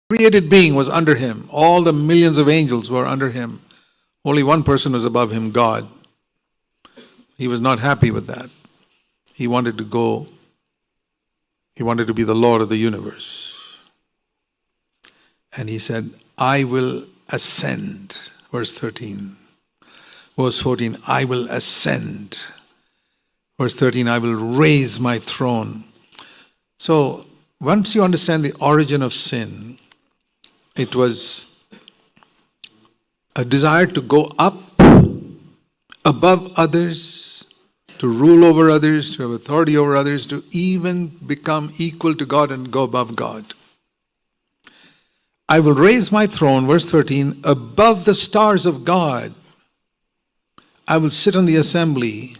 created being was under him. All the millions of angels were under him. Only one person was above him, God. He was not happy with that. He wanted to be the Lord of the universe. And he said, I will ascend. Verse 13. Verse 14, I will ascend. Verse 13, I will raise my throne. So, once you understand the origin of sin, it was a desire to go up above others, to rule over others, to have authority over others, to even become equal to God and go above God. I will raise my throne, verse 13, above the stars of God. I will sit on the assembly.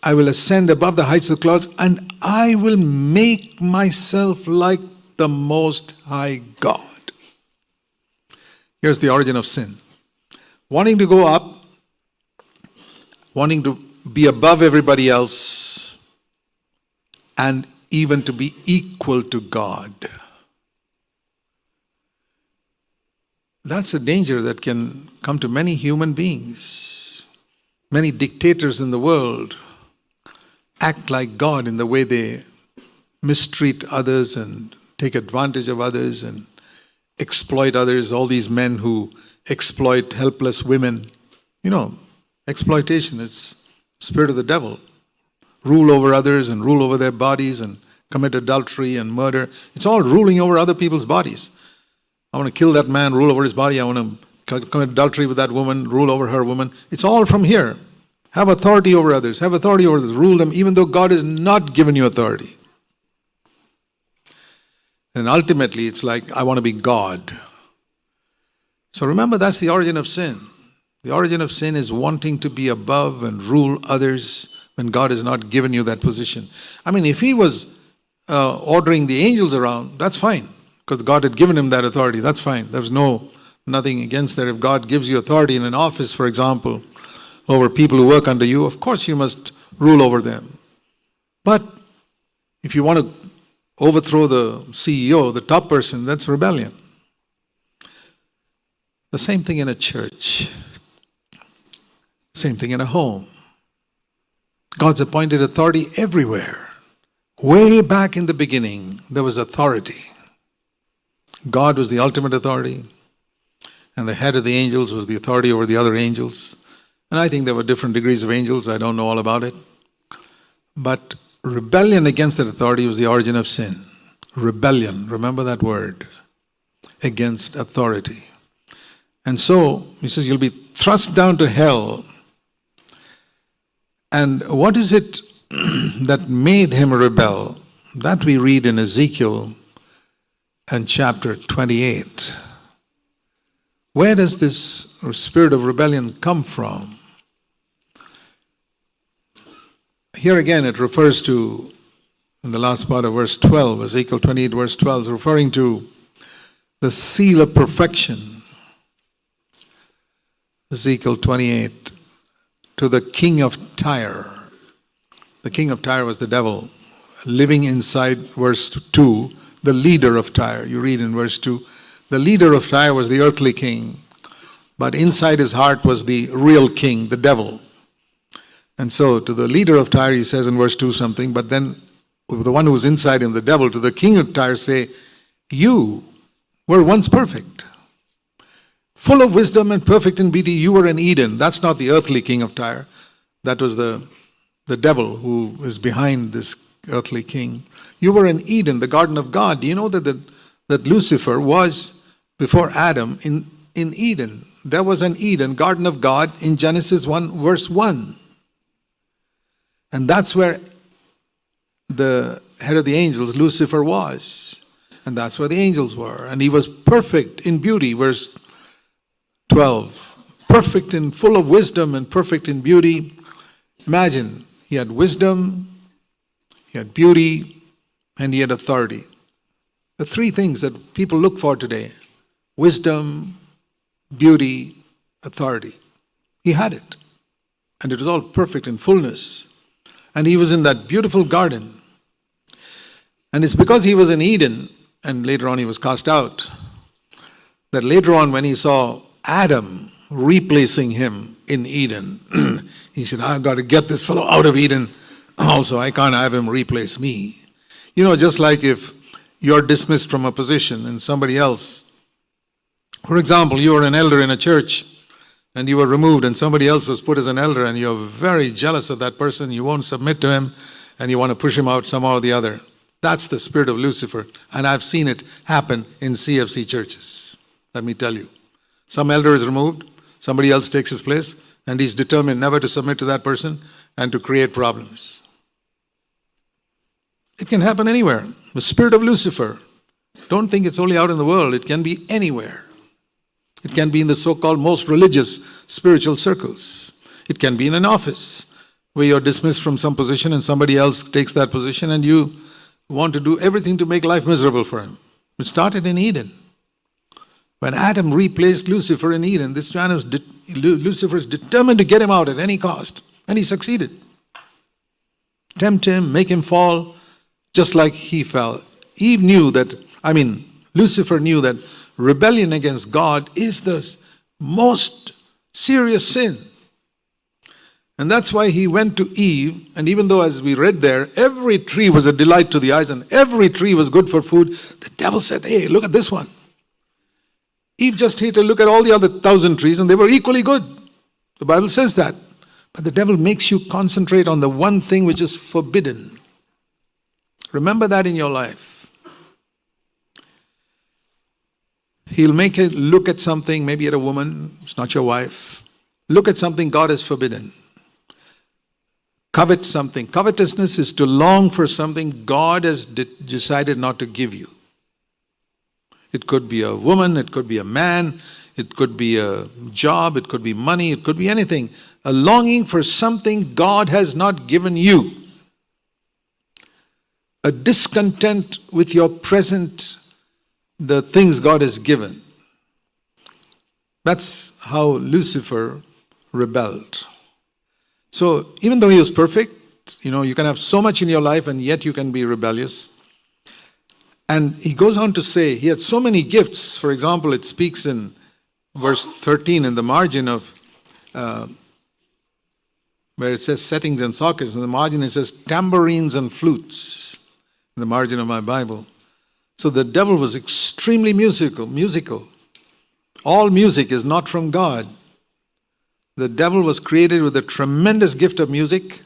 I will ascend above the heights of the clouds, and I will make myself like the Most High God. Here's the origin of sin. Wanting to go up, wanting to be above everybody else, and even to be equal to God. That's a danger that can come to many human beings. Many dictators in the world act like God in the way they mistreat others and take advantage of others and exploit others. All these men who exploit helpless women. You know, exploitation, it's the spirit of the devil. Rule over others and rule over their bodies and commit adultery and murder. It's all ruling over other people's bodies. I want to kill that man, rule over his body. I want to commit adultery with that woman, rule over her woman. It's all from here. Have authority over others. Have authority over others. Rule them even though God has not given you authority. And ultimately it's like, I want to be God. So remember, that's the origin of sin. The origin of sin is wanting to be above and rule others when God has not given you that position. I mean, if he was ordering the angels around, that's fine. Because God had given him that authority, that's fine. There's nothing against that. If God gives you authority in an office, for example, over people who work under you, of course you must rule over them. But if you want to overthrow the CEO, the top person, that's rebellion. The same thing in a church. Same thing in a home. God's appointed authority everywhere. Way back in the beginning, there was authority. God was the ultimate authority, and the head of the angels was the authority over the other angels. And I think there were different degrees of angels. I don't know all about it. But rebellion against that authority was the origin of sin. Rebellion, remember that word, against authority. And so, he says, you'll be thrust down to hell. And what is it that made him rebel? That we read in Ezekiel and chapter 28. Where does this spirit of rebellion come from? Here again it refers to, in the last part of verse 12, Ezekiel 28 verse 12, is referring to the seal of perfection. Ezekiel 28, to the king of Tyre. The king of Tyre was the devil, living inside, verse 2, the leader of Tyre. You read in verse 2, the leader of Tyre was the earthly king, but inside his heart was the real king, the devil. And so to the leader of Tyre, he says in verse 2 something, but then the one who was inside him, the devil, to the king of Tyre say, you were once perfect, full of wisdom and perfect in beauty. You were in Eden. That's not the earthly king of Tyre. That was the devil who is behind this earthly king. You were in Eden, the garden of God. Do you know that Lucifer was, before Adam, in Eden? There was an Eden, garden of God, in Genesis 1, verse 1. And that's where the head of the angels, Lucifer, was. And that's where the angels were. And he was perfect in beauty, verse 12. Perfect and full of wisdom and perfect in beauty. Imagine, he had wisdom, he had beauty, and he had authority. The three things that people look for today: wisdom, beauty, authority. He had it. And it was all perfect in fullness. And he was in that beautiful garden. And it's because he was in Eden, and later on he was cast out, that later on when he saw Adam replacing him in Eden, he said, I've got to get this fellow out of Eden. Also, I can't have him replace me. You know, just like if you're dismissed from a position and somebody else, for example, you were an elder in a church and you were removed and somebody else was put as an elder and you're very jealous of that person, you won't submit to him and you want to push him out somehow or the other. That's the spirit of Lucifer. And I've seen it happen in CFC churches. Let me tell you. Some elder is removed, somebody else takes his place, and he's determined never to submit to that person and to create problems. It can happen anywhere. The spirit of Lucifer. Don't think it's only out in the world. It can be anywhere. It can be in the so-called most religious spiritual circles. It can be in an office where you're dismissed from some position and somebody else takes that position and you want to do everything to make life miserable for him. It started in Eden. When Adam replaced Lucifer in Eden, this man was Lucifer is determined to get him out at any cost. And he succeeded. Tempt him, make him fall, just like he fell. Eve knew that, Lucifer knew that rebellion against God is the most serious sin. And that's why he went to Eve, and even though as we read there, every tree was a delight to the eyes and every tree was good for food, the devil said, hey, look at this one. Eve just had to look at all the other 1,000 trees and they were equally good. The Bible says that. But the devil makes you concentrate on the one thing which is forbidden. Remember that in your life. He'll make you look at something, maybe at a woman, it's not your wife. Look at something God has forbidden. Covet something. Covetousness is to long for something God has decided not to give you. It could be a woman, it could be a man, it could be a job, it could be money, it could be anything. A longing for something God has not given you. A discontent with your present, the things God has given. That's how Lucifer rebelled. So even though he was perfect, you can have so much in your life and yet you can be rebellious. And he goes on to say, he had so many gifts. For example, it speaks in verse 13 in the margin of, where it says settings and sockets. In the margin it says tambourines and flutes. In the margin of my Bible. So the devil was extremely musical. All music is not from God. The devil was created with a tremendous gift of music.